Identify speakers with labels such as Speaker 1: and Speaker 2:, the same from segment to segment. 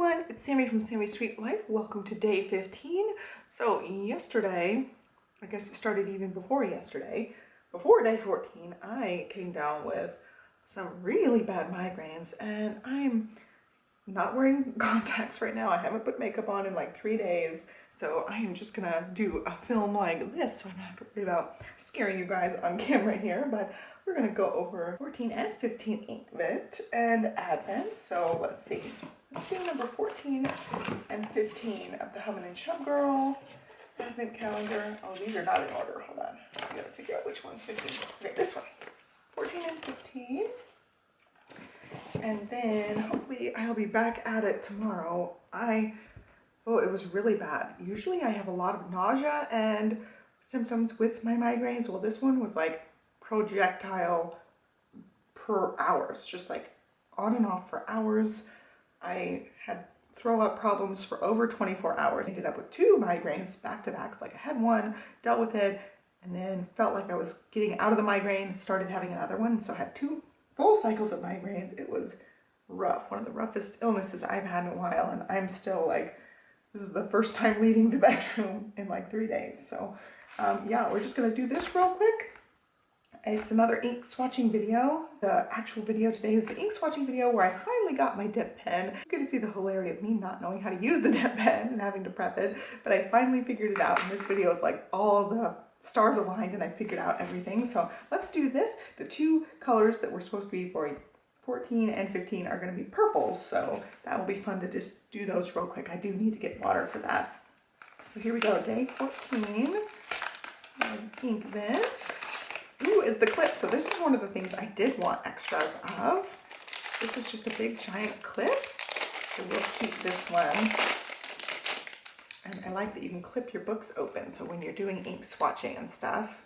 Speaker 1: everyone, it's Sammy from Sammy's Sweet Life. Welcome to day 15. So yesterday, I guess it started even before yesterday, before day 14, I came down with some really bad migraines and I'm not wearing contacts right now. I haven't put makeup on in like 3 days. So I am just gonna do a film like this so I don't have to worry about scaring you guys on camera here, but we're gonna go over 14 and 15 INKS and Advent. So let's see. Let's do number 14 and 15 of the Humming and Chub Girl Advent calendar. Oh, these are not in order. Hold on. I gotta figure out which one's 15. Okay, this one. 14 and 15. And then hopefully I'll be back at it tomorrow. Oh, it was really bad. Usually I have a lot of nausea and symptoms with my migraines. Well, this one was like projectile per hours, just like on and off for hours. I had throw up problems for over 24 hours. I ended up with 2 migraines back to back. Like I had one, dealt with it, and then felt like I was getting out of the migraine, started having another one. So I had 2 full cycles of migraines. It was rough. One of the roughest illnesses I've had in a while, and I'm still like, this is the first time leaving the bedroom in like 3 days. So yeah, we're just gonna do this real quick. It's another ink swatching video. The actual video today is the ink swatching video where I finally got my dip pen. You get to see the hilarity of me not knowing how to use the dip pen and having to prep it, but I finally figured it out, and this video is like all the stars aligned and I figured out everything. So let's do this. The 2 colors that were supposed to be for 14 and 15 are going to be purples, so that will be fun to just do those real quick. I do need to get water for that. So here we go, day 14, INKS. Ooh, is the clip. So this is one of the things I did want extras of. This is just a big giant clip, so we'll keep this one. And I like that you can clip your books open, so when you're doing ink swatching and stuff,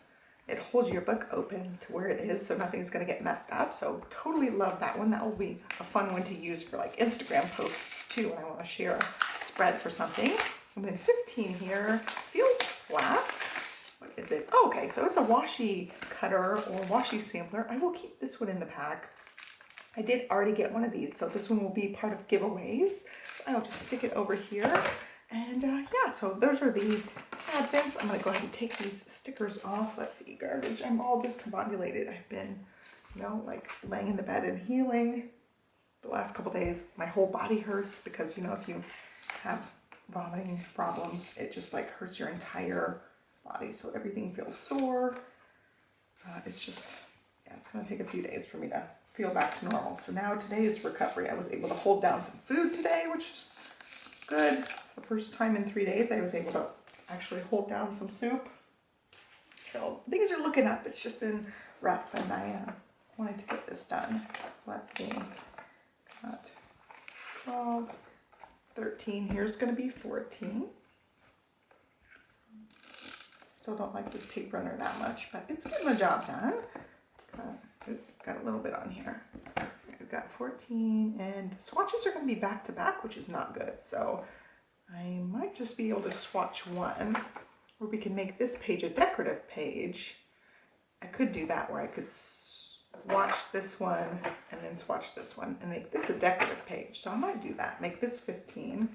Speaker 1: it holds your book open to where it is so nothing's going to get messed up. So totally love that one. That will be a fun one to use for like Instagram posts too when I want to share a spread for something. And then 15 here feels flat. What is it? Oh, okay, so it's a washi cutter or washi sampler. I will keep this one in the pack. I did already get one of these, so this one will be part of giveaways. So I'll just stick it over here. And yeah, so those are the Advents. I'm gonna go ahead and take these stickers off. Let's see, garbage. I'm all discombobulated. I've been, you know, like laying in the bed and healing. The last couple days, my whole body hurts because, you know, if you have vomiting problems, it just like hurts your entire body, so everything feels sore. It's just, yeah, it's gonna take a few days for me to feel back to normal. So now today is recovery. I was able to hold down some food today, which is good. It's the first time in 3 days I was able to actually hold down some soup. So things are looking up. It's just been rough, and I wanted to get this done. Let's see. Got 12, 13. Here's gonna be 14. Still don't like this tape runner that much, but it's getting the job done. Got a little bit on here. We've got 14, and swatches are going to be back to back, which is not good. So I might just be able to swatch one, or we can make this page a decorative page. I could do that where I could swatch this one and then swatch this one and make this a decorative page. So I might do that, make this 15.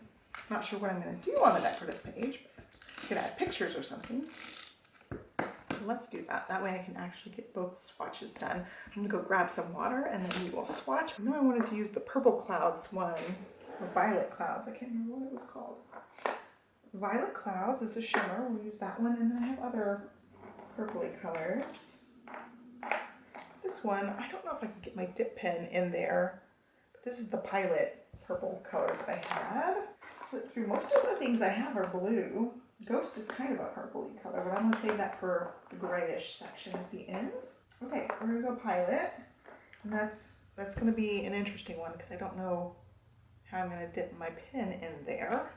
Speaker 1: Not sure what I'm going to do on the decorative page, but I could add pictures or something. So let's do that. That way I can actually get both swatches done. I'm gonna go grab some water and then we will swatch. I know I wanted to use the Purple Clouds one, or Violet Clouds. I can't remember what it was called. Violet Clouds is a shimmer. We'll use that one, and then I have other purpley colors. This one, I don't know if I can get my dip pen in there, but this is the Pilot purple color that I had. Flip through. Most of the things I have are blue. Ghost is kind of a purpley color, but I'm going to save that for the grayish section at the end. Okay, we're going to go Pilot, and that's going to be an interesting one because I don't know how I'm going to dip my pen in there,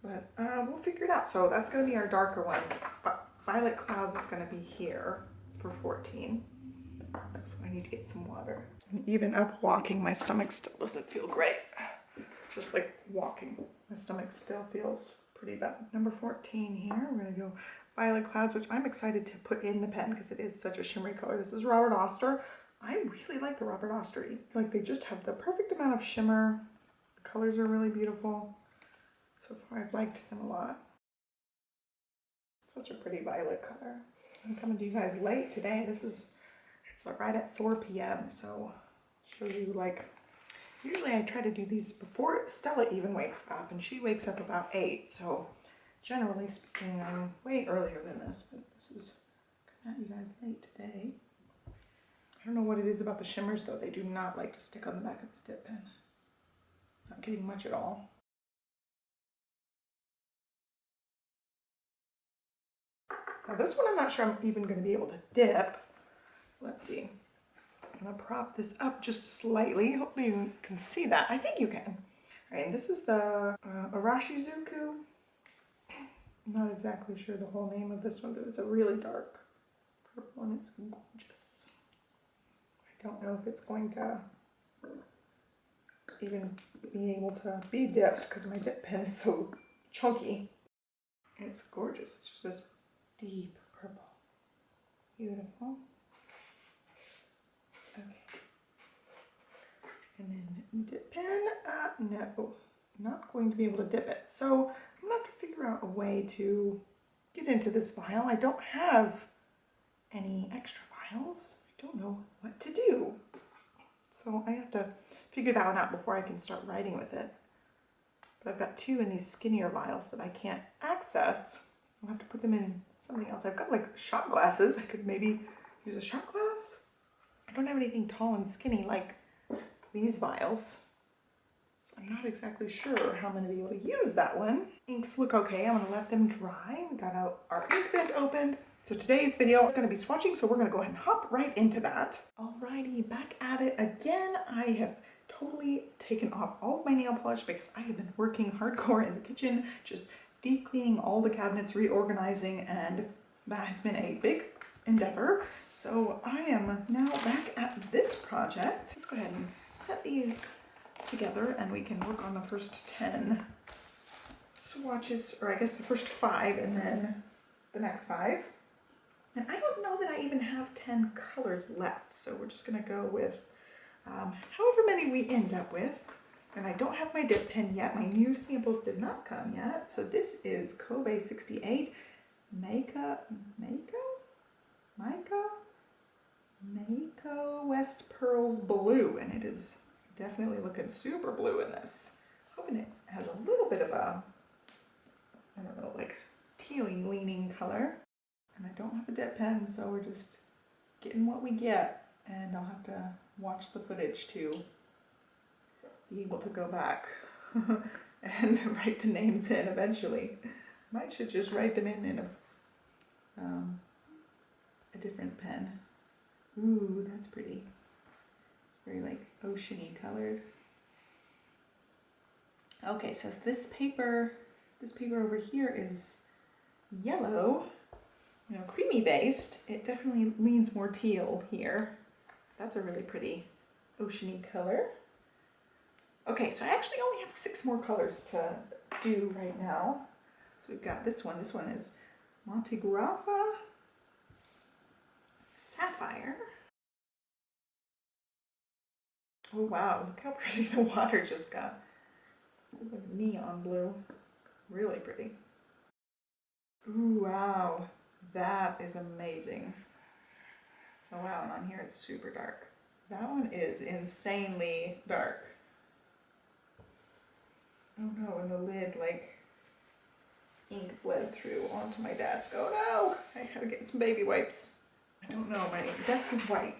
Speaker 1: but we'll figure it out. So that's going to be our darker one, but Violet Clouds is going to be here for 14. So I need to get some water. And even up walking, my stomach still doesn't feel great. Just like walking, my stomach still feels pretty bad. Number 14 here, we're gonna go Violet Clouds, which I'm excited to put in the pen because it is such a shimmery color. This is Robert Oster. I really like the Robert Oster. I feel like they just have the perfect amount of shimmer The colors are really beautiful. So far I've liked them a lot. Such a pretty violet color. I'm coming to you guys late today. It's right at 4 p.m. So show you like, usually I try to do these before Stella even wakes up, and she wakes up about 8. So generally speaking, I'm way earlier than this, but this is coming at you guys late today. I don't know what it is about the shimmers though. They do not like to stick on the back of this dip pen. Not getting much at all. Now this one I'm not sure I'm even going to be able to dip. Let's see. I'm going to prop this up just slightly. Hopefully you can see that. I think you can. All right, and this is the Arashizuku. I'm not exactly sure the whole name of this one, but it's a really dark purple and it's gorgeous. I don't know if it's going to even be able to be dipped because my dip pen is so chunky. And it's gorgeous. It's just this deep purple. Beautiful. Okay. And then dip pen. No, not going to be able to dip it. So I'm gonna have to figure out a way to get into this vial. I don't have any extra vials. I don't know what to do. So I have to figure that one out before I can start writing with it. But I've got 2 in these skinnier vials that I can't access. I'll have to put them in something else. I've got like shot glasses. I could maybe use a shot glass. I don't have anything tall and skinny like these vials. So I'm not exactly sure how I'm going to be able to use that one. Inks look okay. I'm going to let them dry. We got our ink vent opened. So today's video is going to be swatching, so we're going to go ahead and hop right into that. Alrighty, back at it again. I have totally taken off all of my nail polish because I have been working hardcore in the kitchen, just deep cleaning all the cabinets, reorganizing, and that has been a big endeavor. So I am now back at this project. Let's go ahead and set these together and we can work on the first 10 swatches, or I guess the first 5 and then the next 5. And I don't know that I even have 10 colors left, so we're just gonna go with however many we end up with. And I don't have my dip pen yet. My new samples did not come yet. So this is Kobe 68 Mako West Pearls Blue, and it is definitely looking super blue in this. Hoping it has a little bit of a, I don't know, like tealy leaning color. And I don't have a dip pen, so we're just getting what we get, and I'll have to watch the footage to be able to go back and write the names in eventually. Might should just write them in a different pen. Ooh, that's pretty. It's very like oceany colored. Okay, so this paper over here is yellow, you know, creamy based. It definitely leans more teal here. That's a really pretty oceany color. Okay, so I actually only have 6 more colors to do right now. So we've got this one. This one is Montegrappa Sapphire. Oh wow, look how pretty the water just got. Neon blue. Really pretty. Ooh, wow. That is amazing. Oh wow, and on here it's super dark. That one is insanely dark. Oh no, and the lid, like, ink bled through onto my desk. Oh no! I gotta get some baby wipes. I don't know, my desk is white.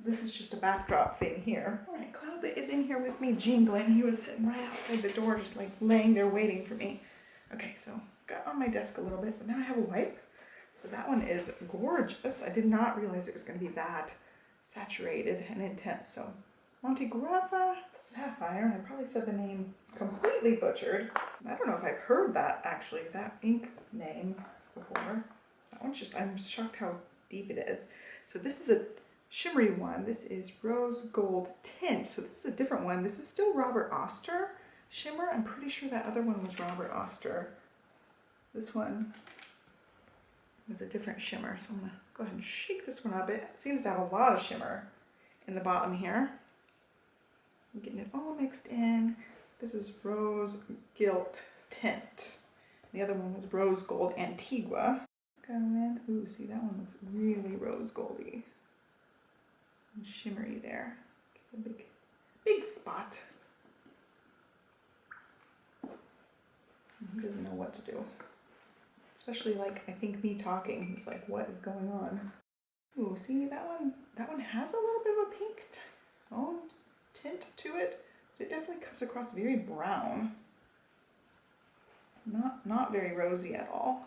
Speaker 1: This is just a backdrop thing here. Alright, Cloudlet is in here with me jingling. He was sitting right outside the door, just like laying there waiting for me. Okay, so got on my desk a little bit, but now I have a wipe. So that one is gorgeous. I did not realize it was going to be that saturated and intense. So Montegrappa Sapphire. I probably said the name completely butchered. I don't know if I've heard that actually, that ink name before. That one's just, I'm shocked how deep it is. So this is a shimmery one. This is Rose Gold Tint. So this is a different one. This is still Robert Oster shimmer. I'm pretty sure that other one was Robert Oster. This one was a different shimmer. So I'm gonna go ahead and shake this one up. It seems to have a lot of shimmer in the bottom here. I'm getting it all mixed in. This is Rose Gilt Tint. The other one was Rose Gold Antigua. Go in. Ooh, see, that one looks really rose goldy and shimmery there. A big spot. He doesn't know what to do. Especially like, I think me talking, he's like, what is going on? Ooh, see, that one has a little bit of a pink tone tint to it. But it definitely comes across very brown. Not very rosy at all.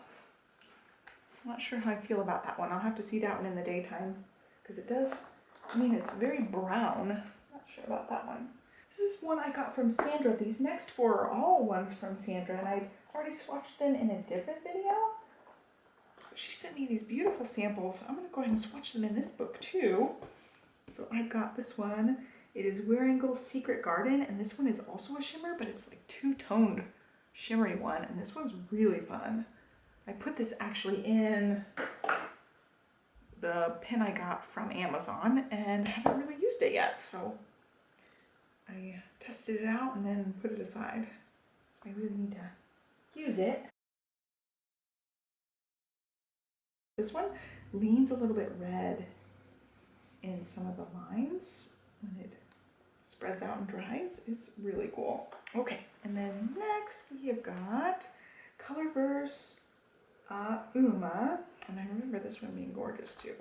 Speaker 1: I'm not sure how I feel about that one. I'll have to see that one in the daytime. Because it does, I mean, it's very brown. Not sure about that one. This is one I got from Sandra. These next four are all ones from Sandra, and I'd already swatched them in a different video. She sent me these beautiful samples. I'm going to go ahead and swatch them in this book too. So I've got this one. It is Wearingle Secret Garden, and this one is also a shimmer, but it's like two-toned shimmery one, and this one's really fun. I put this actually in the pen I got from Amazon and haven't really used it yet, so I tested it out and then put it aside. So I really need to use it. This one leans a little bit red in some of the lines when it spreads out and dries. It's really cool. Okay, and then next we have got Colorverse Uma, and I remember this one being gorgeous too.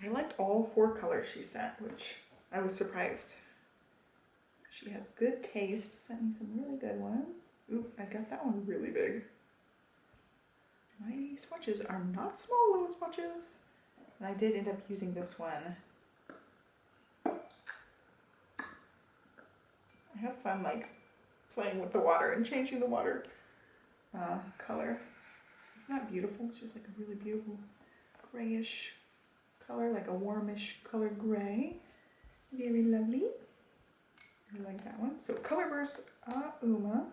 Speaker 1: I liked all four colors she sent, which I was surprised. She has good taste, sent me some really good ones. Ooh, I got that one really big. My swatches are not small little swatches, and I did end up using this one. I had fun like playing with the water and changing the water color. Isn't that beautiful? It's just like a really beautiful grayish color, like a warmish colored gray. Very lovely. I like that one. So Colorverse Uma.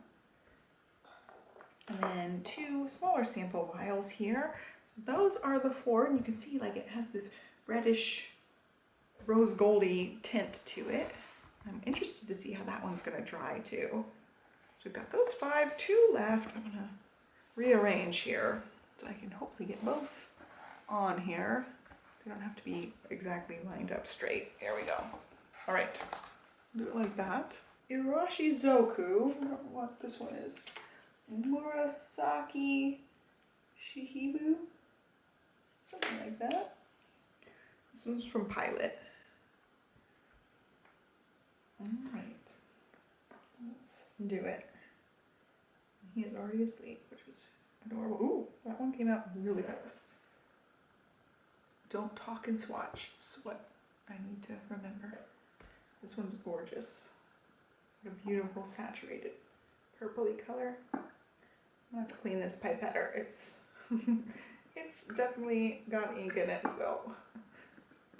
Speaker 1: And then two smaller sample vials here. So those are the four, and you can see like it has this reddish rose goldy tint to it. I'm interested to see how that one's gonna dry too. So we've got those five, two left. I'm gonna rearrange here so I can hopefully get both on here. They don't have to be exactly lined up straight. There we go. All right, do it like that. Irashizoku, I don't know what this one is. Murasaki Shihibu, something like that. This one's from Pilot. All right, let's do it. He is already asleep, which is adorable. Ooh, that one came out really fast. Don't talk and swatch. That's what I need to remember. This one's gorgeous. A beautiful saturated purpley color. I'm gonna have to clean this pipetter. It's it's definitely got ink in it, so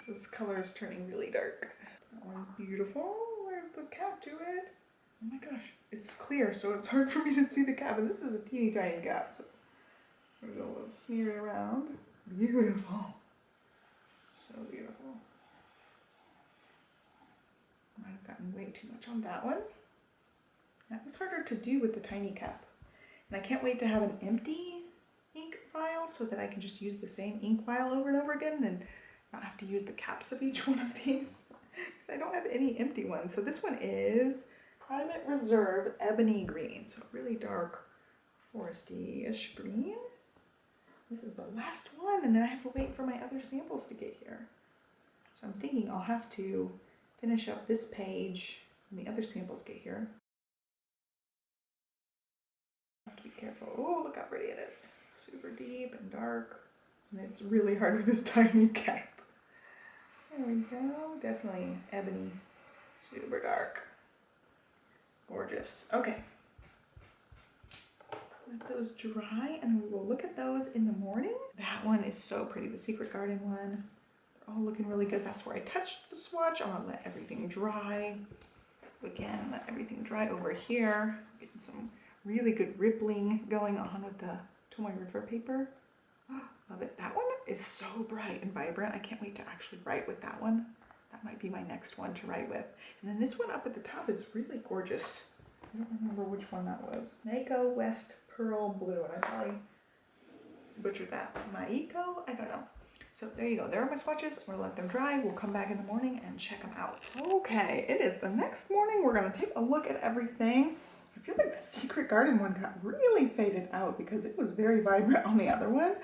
Speaker 1: this color is turning really dark. That one's beautiful. Where's the cap to it? Oh my gosh, it's clear, so it's hard for me to see the cap, and this is a teeny tiny cap, so I'm gonna go a little smear it around. Beautiful. So beautiful. I might have gotten way too much on that one. That was harder to do with the tiny cap. And I can't wait to have an empty ink vial so that I can just use the same ink vial over and over again and not have to use the caps of each one of these. Because I don't have any empty ones. So this one is Private Reserve Ebony Green. So really dark foresty-ish green. This is the last one, and then I have to wait for my other samples to get here. So I'm thinking I'll have to finish up this page when the other samples get here. I have to be careful. Oh, look how pretty it is. Super deep and dark. And it's really hard with this tiny cap. There we go. Definitely ebony. Super dark. Gorgeous. Okay. Let those dry, and we will look at those in the morning. That one is so pretty, the Secret Garden one. They're all looking really good. That's where I touched the swatch. I want to let everything dry. Again, let everything dry over here. Getting some really good rippling going on with the Tomoe River paper. Love it. That one is so bright and vibrant. I can't wait to actually write with that one. That might be my next one to write with. And then this one up at the top is really gorgeous. I don't remember which one that was. Maiko West Pearl Blue, and I probably butchered that. Maiko? I don't know. So there you go. There are my swatches. We'll let them dry. We'll come back in the morning and check them out. Okay, it is the next morning. We're going to take a look at everything. I feel like the Secret Garden one got really faded out because it was very vibrant on the other one.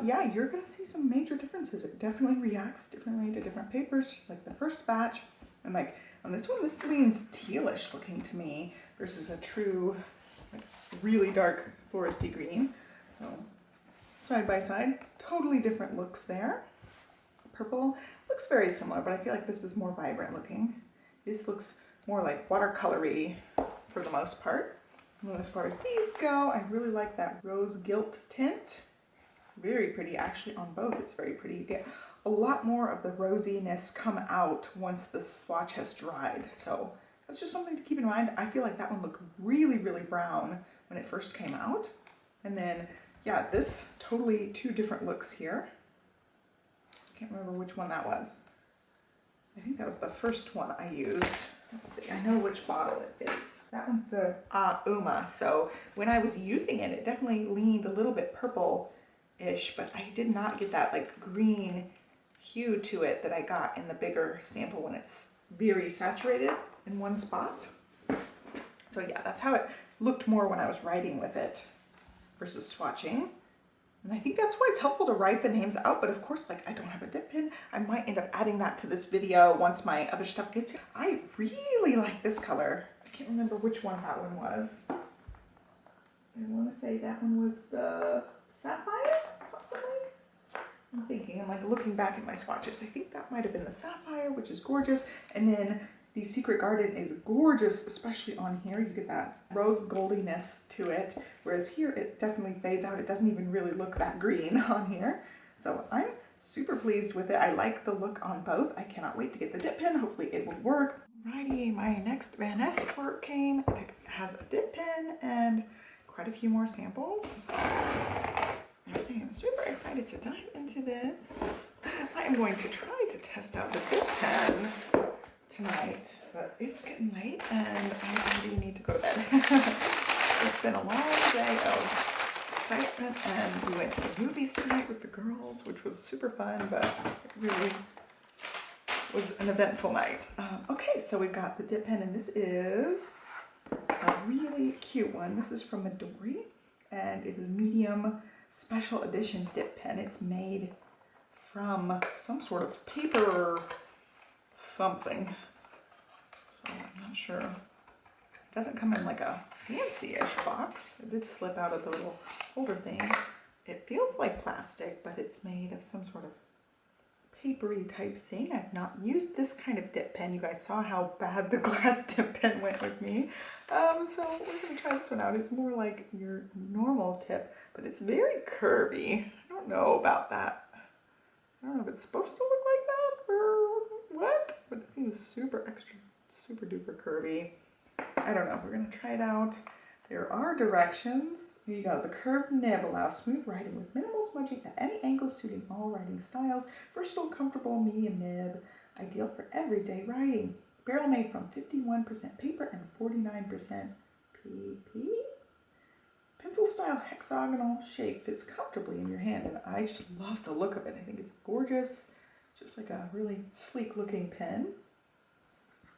Speaker 1: Yeah, you're going to see some major differences. It definitely reacts differently to different papers, just like the first batch. And like on this one, this leans tealish looking to me versus a true, like, really dark foresty green. So side by side, totally different looks there. Purple looks very similar, but I feel like this is more vibrant looking. This looks more like watercolory for the most part. And as far as these go, I really like that rose gilt tint. Very pretty, actually on both it's very pretty. You get a lot more of the rosiness come out once the swatch has dried. So that's just something to keep in mind. I feel like that one looked really, really brown when it first came out. And then, yeah, this totally two different looks here. I can't remember which one that was. I think that was the first one I used. Let's see, I know which bottle it is. That one's the Uma. So when I was using it, it definitely leaned a little bit purple-ish, but I did not get that like green hue to it that I got in the bigger sample when it's very saturated in one spot. So yeah, that's how it looked more when I was writing with it versus swatching. And I think that's why it's helpful to write the names out, but of course, like I don't have a dip pen. I might end up adding that to this video once my other stuff gets here. I really like this color. I can't remember which one that one was. I want to say that one was the Sapphire, possibly? I'm thinking, I'm like looking back at my swatches. I think that might have been the Sapphire, which is gorgeous. And then the Secret Garden is gorgeous, especially on here. You get that rose goldiness to it, whereas here it definitely fades out. It doesn't even really look that green on here. So I'm super pleased with it. I like the look on both. I cannot wait to get the dip pen. Hopefully it will work. Alrighty, my next Van Ness work came. It has a dip pen and quite a few more samples. I am super excited to dive into this. I am going to try to test out the dip pen tonight, but it's getting late and I already need to go to bed. It's been a long day of excitement, and we went to the movies tonight with the girls, which was super fun, but it really was an eventful night. Okay, so we've got the dip pen, and this is a really cute one. This is from Midori, and it is medium special edition dip pen. It's made from some sort of paper something, so I'm not sure. It doesn't come in like a fancy-ish box. It did slip out of the little holder thing. It feels like plastic, but it's made of some sort of papery type thing. I've not used this kind of dip pen. You guys saw how bad the glass dip pen went with me. So we're gonna try this one out. It's more like your normal tip, but it's very curvy. I don't know about that. I don't know if it's supposed to look like that or what, but it seems super duper curvy. I don't know. We're gonna try it out. There are directions. Here you go. The curved nib allows smooth writing with minimal smudging at any angle, suiting all writing styles. Versatile, comfortable, medium nib, ideal for everyday writing. Barrel made from 51% paper and 49% PP. Pencil style hexagonal shape fits comfortably in your hand, and I just love the look of it. I think it's gorgeous. Just like a really sleek looking pen.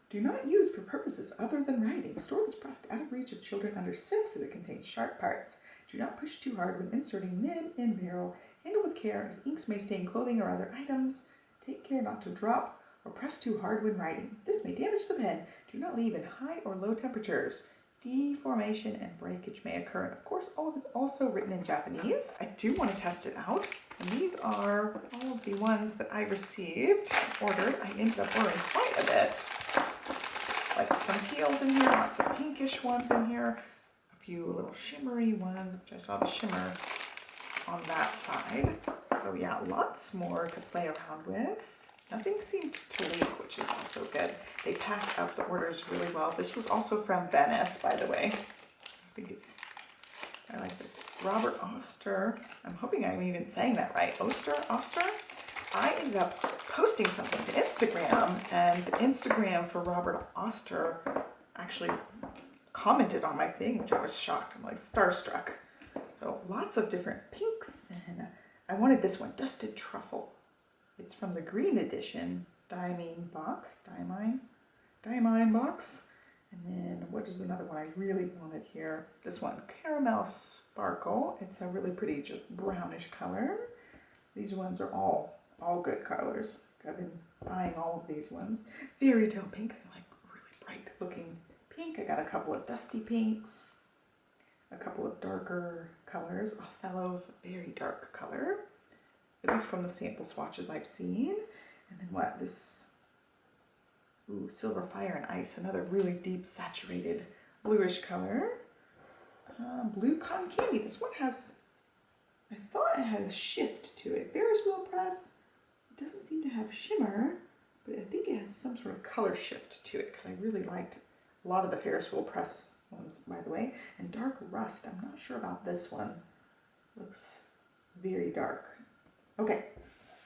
Speaker 1: Do not use for purposes other than writing. Store this product out of reach of children under 6 as it contains sharp parts. Do not push too hard when inserting nib in barrel. Handle with care as inks may stain clothing or other items. Take care not to drop or press too hard when writing. This may damage the pen. Do not leave in high or low temperatures. Deformation and breakage may occur. And of course, all of it's also written in Japanese. I do want to test it out. And these are all of the ones that I received, ordered. I ended up ordering quite a bit. Like some teals in here, lots of pinkish ones in here, a few little shimmery ones, which I saw the shimmer on that side. So yeah, lots more to play around with. Nothing seemed to leak, which is also good. They packed up the orders really well. This was also from Van Ness, by the way. I like this. Robert Oster. I'm hoping I'm even saying that right. Oster? I ended up posting something to Instagram, and the Instagram for Robert Oster actually commented on my thing, which I was shocked. I'm like starstruck. So lots of different pinks, and I wanted this one, Dusted Truffle. It's from the green edition diamine box. And then what is another one I really wanted here? This one, Caramel Sparkle. It's a really pretty, just brownish color. These ones are all good colors. I've been buying all of these ones. Fairy Tale Pink is like really bright looking pink. I got a couple of dusty pinks, a couple of darker colors. Othello's a very dark color, at least from the sample swatches I've seen. And then what, this, ooh, Silver Fire and Ice, another really deep saturated bluish color. Blue Cotton Candy. This one has, I thought it had a shift to it. Ferris Wheel Press. It doesn't seem to have shimmer, but I think it has some sort of color shift to it because I really liked a lot of the Ferris Wheel Press ones, by the way. And Dark Rust. I'm not sure about this one. Looks very dark. Okay,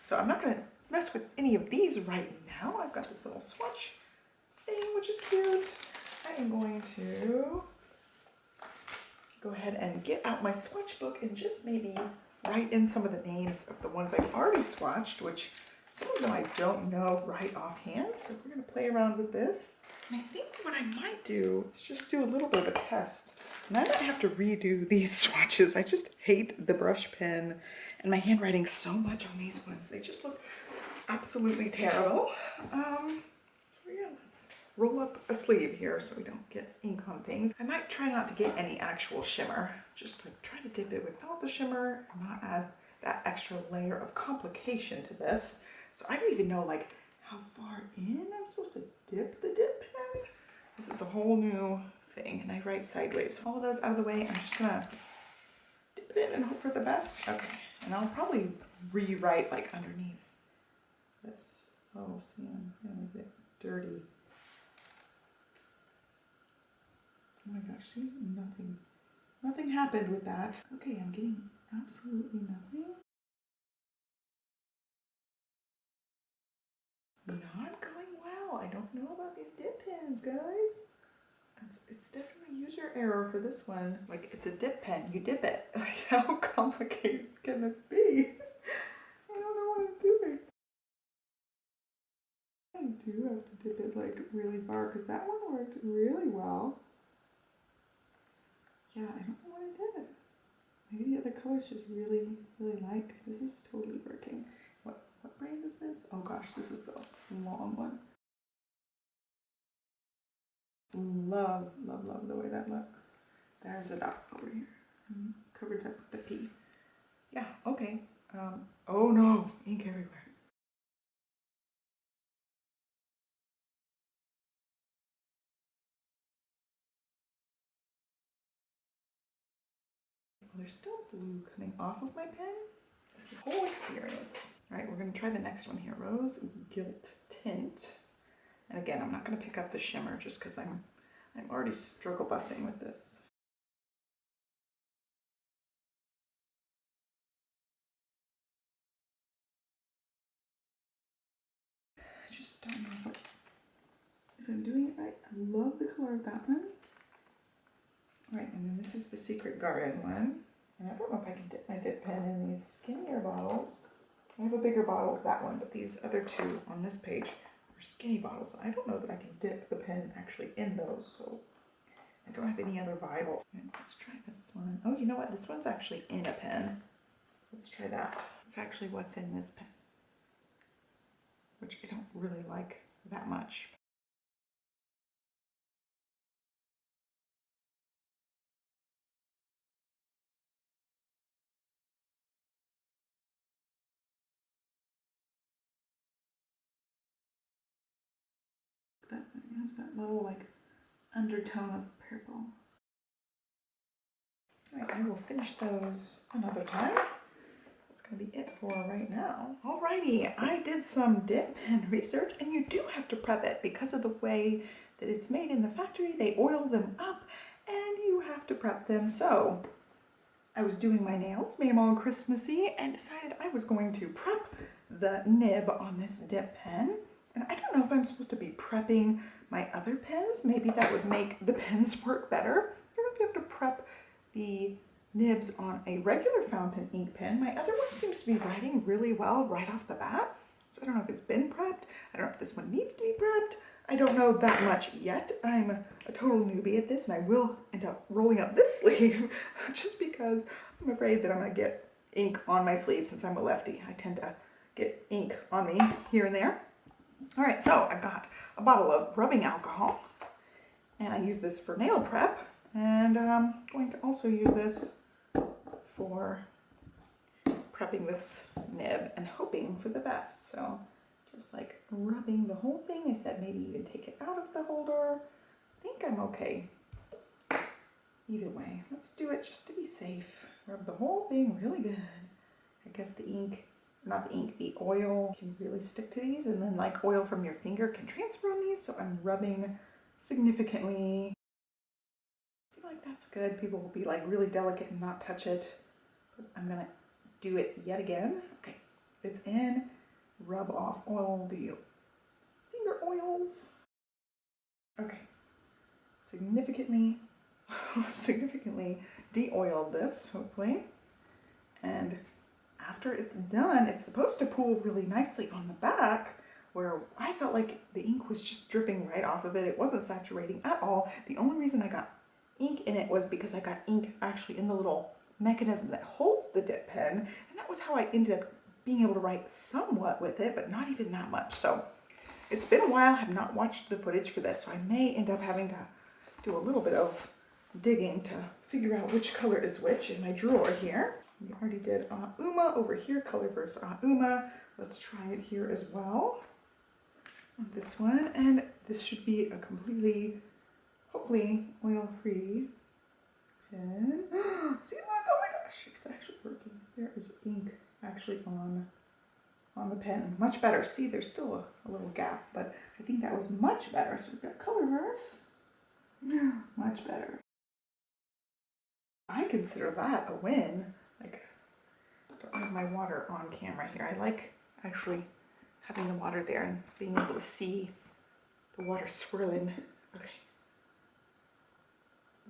Speaker 1: so I'm not going to mess with any of these right now. I've got this little swatch thing, which is cute. I am going to go ahead and get out my swatch book and just maybe write in some of the names of the ones I've already swatched, which some of them I don't know right offhand. So we're going to play around with this. And I think what I might do is just do a little bit of a test. And I might have to redo these swatches. I just hate the brush pen and my handwriting so much on these ones. They just look absolutely terrible. So yeah, let's roll up a sleeve here so we don't get ink on things. I might try not to get any actual shimmer. Just like try to dip it without the shimmer and not add that extra layer of complication to this. So I don't even know like how far in I'm supposed to dip the dip pen. This is a whole new thing, and I write sideways. So all of those out of the way, I'm just gonna dip it in and hope for the best. Okay, and I'll probably rewrite like underneath this. Oh, see, I'm feeling a bit dirty. Oh my gosh, see, nothing happened with that. Okay, I'm getting absolutely nothing. Not going well. I don't know about these dip pens, guys. It's definitely user error for this one. Like, it's a dip pen. You dip it. Like, how complicated can this be? I don't know what I'm doing. I do have to dip it like really far because that one worked really well. Yeah, I don't know what I did. Maybe the other colors just really like, because this is totally working. What brand is this? Oh gosh, this is the long one. Love the way that looks. There's a dot over here. Covered up with the P. Yeah, okay. Oh no, ink everywhere. Well, there's still blue coming off of my pen. This is a whole experience. All right, we're gonna try the next one here. Rose Gilt Tint. And again, I'm not gonna pick up the shimmer just because I'm already struggle bussing with this. I just don't know if I'm doing it right. I love the color of that one. All right, and then this is the Secret Garden one. And I don't know if I can dip my dip pen in these skinnier bottles. I have a bigger bottle of that one, but these other two on this page are skinny bottles. I don't know that I can dip the pen actually in those, so I don't have any other vials. Let's try this one. Oh, you know what? This one's actually in a pen. Let's try that. It's actually what's in this pen, which I don't really like that much. That has that little like undertone of purple. Alright, I will finish those another time. That's going to be it for right now. Alrighty, I did some dip pen research, and you do have to prep it because of the way that it's made in the factory. They oil them up and you have to prep them. So I was doing my nails, made them all Christmassy, and decided I was going to prep the nib on this dip pen. And I don't know if I'm supposed to be prepping my other pens. Maybe that would make the pens work better. I don't know if you have to prep the nibs on a regular fountain ink pen. My other one seems to be writing really well right off the bat. So I don't know if it's been prepped. I don't know if this one needs to be prepped. I don't know that much yet. I'm a total newbie at this, and I will end up rolling up this sleeve just because I'm afraid that I'm going to get ink on my sleeve since I'm a lefty. I tend to get ink on me here and there. All right, so I've got a bottle of rubbing alcohol, and I use this for nail prep, and I'm going to also use this for prepping this nib and hoping for the best. So just like rubbing the whole thing. I said maybe even take it out of the holder. I think I'm okay. Either way, let's do it just to be safe. Rub the whole thing really good. I guess the ink, not the ink, the oil can really stick to these, and then like oil from your finger can transfer on these, so I'm rubbing significantly. I feel like that's good. People will be like really delicate and not touch it, but I'm gonna do it yet again. Okay, it's in. Rub off all the finger oils. Okay, significantly de-oiled this, hopefully. And after it's done, it's supposed to pool really nicely on the back, where I felt like the ink was just dripping right off of it. It wasn't saturating at all. The only reason I got ink in it was because I got ink actually in the little mechanism that holds the dip pen, and that was how I ended up being able to write somewhat with it, but not even that much. So it's been a while. I have not watched the footage for this, so I may end up having to do a little bit of digging to figure out which color is which in my drawer here. We already did Uma over here, color versus Uma. Let's try it here as well on this one, and this should be a completely, hopefully, oil-free pen. See, look, oh my gosh, it's actually working. There is ink actually on the pen. Much better. See, there's still a little gap, but I think that was much better. So we've got color verse. Much better. I consider that a win. Like, I don't have my water on camera here. I like actually having the water there and being able to see the water swirling. Okay.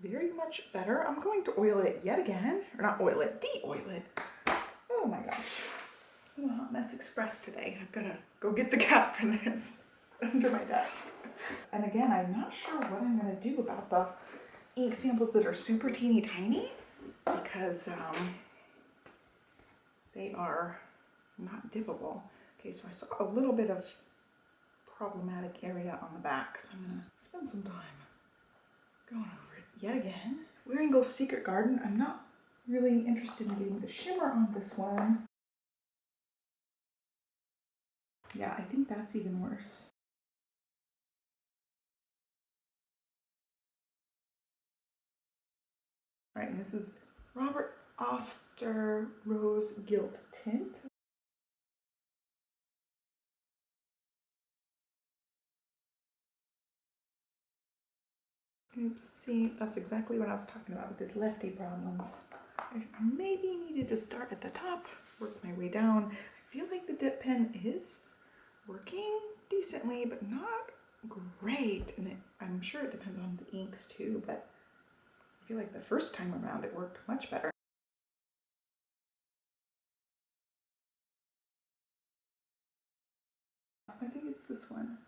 Speaker 1: Very much better. I'm going to oil it yet again. Or not oil it, de-oil it. Oh my gosh. I'm a hot mess express today. I've got to go get the cap for this under my desk. And again, I'm not sure what I'm going to do about the ink samples that are super teeny tiny, because they are not dippable. Okay, so I saw a little bit of problematic area on the back, so I'm going to spend some time going over it yet again. Wieringel's Secret Garden. I'm not really interested in getting the shimmer on this one. Yeah, I think that's even worse. All right, and this is Robert Oster Rose Gilt Tint. Oops, see, that's exactly what I was talking about with these lefty problems. I maybe needed to start at the top, work my way down. I feel like the dip pen is working decently, but not great. And I'm sure it depends on the inks too, but I feel like the first time around it worked much better. I think it's this one.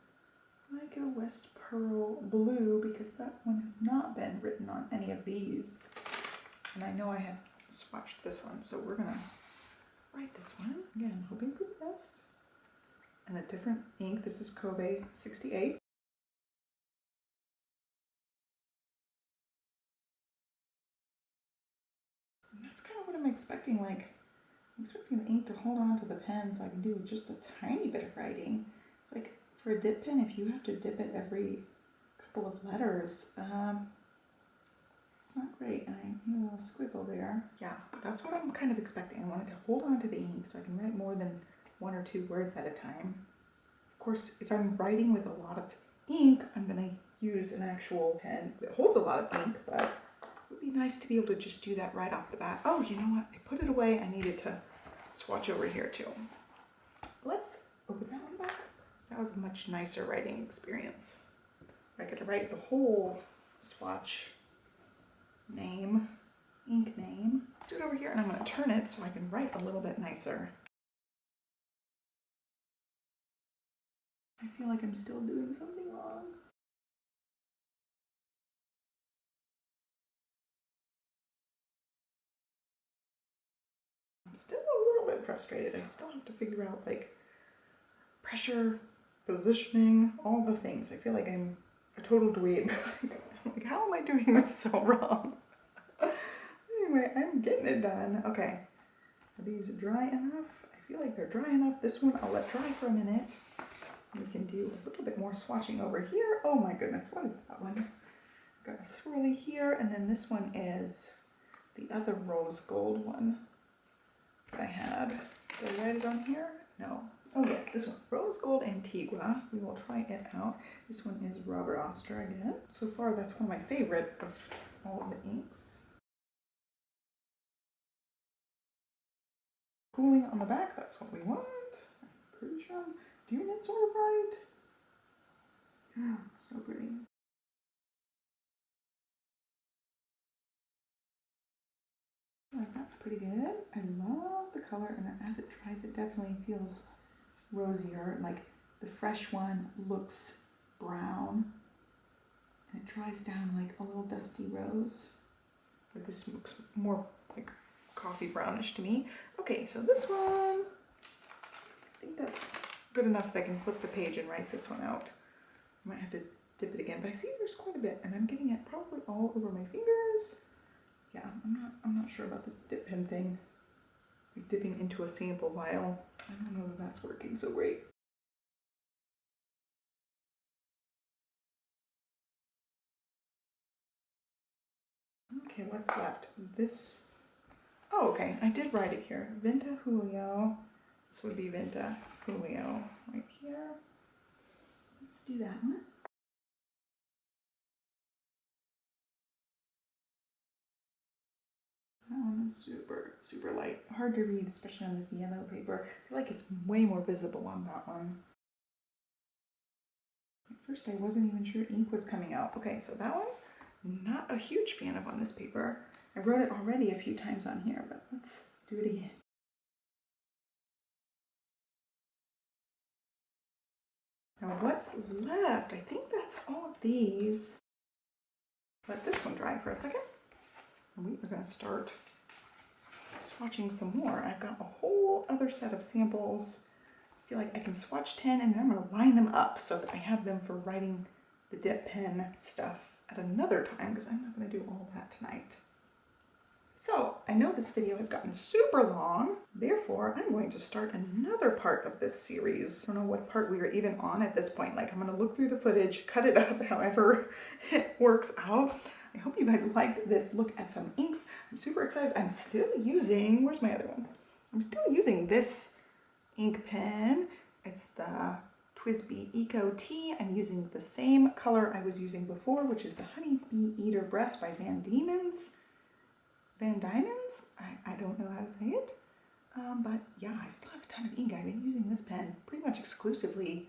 Speaker 1: Like a West Pearl Blue, because that one has not been written on any of these. And I know I have swatched this one, so we're gonna write this one. Again, hoping for the best. And a different ink. This is Kobe 68. And that's kind of what I'm expecting. Like, I'm expecting the ink to hold on to the pen so I can do just a tiny bit of writing. It's like, for a dip pen, if you have to dip it every couple of letters, it's not great. And I need a little squiggle there. Yeah, that's what I'm kind of expecting. I want it to hold on to the ink so I can write more than 1 or 2 words at a time. Of course, if I'm writing with a lot of ink, I'm going to use an actual pen that holds a lot of ink, but it would be nice to be able to just do that right off the bat. Oh, you know what? I put it away. I needed to swatch over here too. Let's open that one back. That was a much nicer writing experience. I get to write the whole swatch name, ink name. Let's do it over here, and I'm going to turn it so I can write a little bit nicer. I feel like I'm still doing something wrong. I'm still a little bit frustrated. I still have to figure out like pressure, positioning, all the things. I feel like I'm a total dweeb. Like, how am I doing this so wrong? Anyway, I'm getting it done. Okay, are these dry enough? I feel like they're dry enough. This one I'll let dry for a minute. We can do a little bit more swatching over here. Oh my goodness, what is that one? Got a swirly here, and then this one is the other rose gold one that I had. Did I write it on here? No. Oh yes, this one, Rose Gold Antigua. We will try it out. This one is Robert Oster again. So far, that's one of my favorite of all of the inks. Cooling on the back, that's what we want. I'm pretty sure I'm doing it sort of right. Yeah, so pretty. Like that's pretty good. I love the color, and as it dries, it definitely feels rosier. Like the fresh one looks brown, and it dries down like a little dusty rose. But this looks more like coffee brownish to me. Okay, so this one, I think that's good enough that I can flip the page and write this one out. I might have to dip it again, but I see there's quite a bit, and I'm getting it probably all over my fingers. Yeah, I'm not sure about this dip pen thing. Like dipping into a sample vial. I don't know that that's working so great. Okay, what's left? This, oh, okay, I did write it here. Venta Julio. This would be Venta Julio right here. Let's do that one. That one is super, super light. Hard to read, especially on this yellow paper. I feel like it's way more visible on that one. At first I wasn't even sure ink was coming out. Okay, so that one, not a huge fan of on this paper. I wrote it already a few times on here, but let's do it again. Now what's left? I think that's all of these. Let this one dry for a second. And we are going to start swatching some more. I've got a whole other set of samples. I feel like I can swatch 10 and then I'm going to line them up so that I have them for writing the dip pen stuff at another time, because I'm not going to do all that tonight. So I know this video has gotten super long, therefore I'm going to start another part of this series. I don't know what part we are even on at this point. Like, I'm going to look through the footage, cut it up however it works out. I hope you guys liked this look at some inks. I'm super excited. I'm still using, where's my other one? I'm still using this ink pen. It's the TWSBI Eco T. I'm using the same color I was using before, which is the Honey Bee Eater Breast by Van Diemen's. Van Diemen's? I don't know how to say it. But yeah, I still have a ton of ink. I've been using this pen pretty much exclusively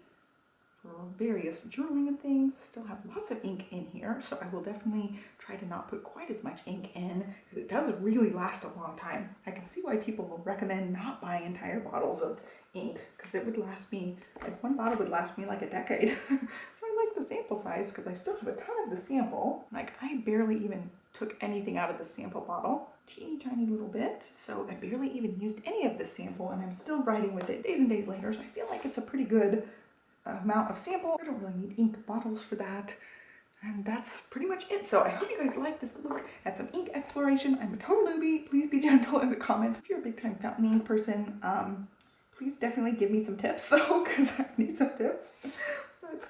Speaker 1: for various journaling and things. Still have lots of ink in here, so I will definitely try to not put quite as much ink in, because it does really last a long time. I can see why people will recommend not buying entire bottles of ink, because it would last me, like one bottle would last me like a decade. So I like the sample size because I still have a ton of the sample. Like, I barely even took anything out of the sample bottle, teeny tiny little bit, so I barely even used any of the sample, and I'm still writing with it days and days later, so I feel like it's a pretty good amount of sample. I don't really need ink bottles for that. And that's pretty much it. So I hope you guys like this look at some ink exploration. I'm a total newbie. Please be gentle in the comments. If you're a big time fountain person, please definitely give me some tips though, because I need some tips.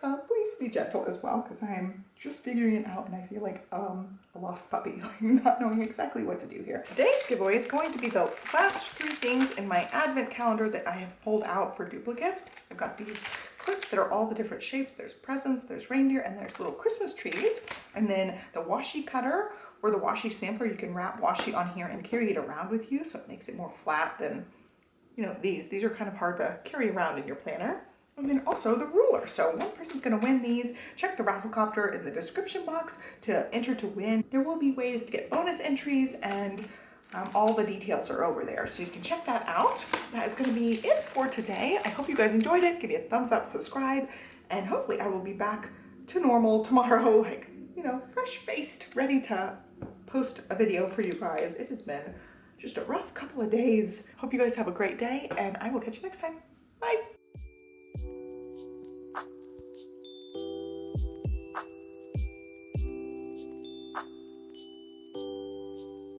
Speaker 1: But please be gentle as well, because I'm just figuring it out and I feel like a lost puppy, like not knowing exactly what to do here. Today's giveaway is going to be the last 3 things in my advent calendar that I have pulled out for duplicates. I've got these clips that are all the different shapes. There's presents, there's reindeer, and there's little Christmas trees. And then the washi cutter or the washi sampler, you can wrap washi on here and carry it around with you, so it makes it more flat than, you know, these are kind of hard to carry around in your planner. And then also the ruler. So one person's gonna win these. Check the Rafflecopter in the description box to enter to win. There will be ways to get bonus entries, and all the details are over there. So you can check that out. That is gonna be it for today. I hope you guys enjoyed it. Give me a thumbs up, subscribe, and hopefully I will be back to normal tomorrow, like, you know, fresh-faced, ready to post a video for you guys. It has been just a rough couple of days. Hope you guys have a great day, and I will catch you next time. Bye.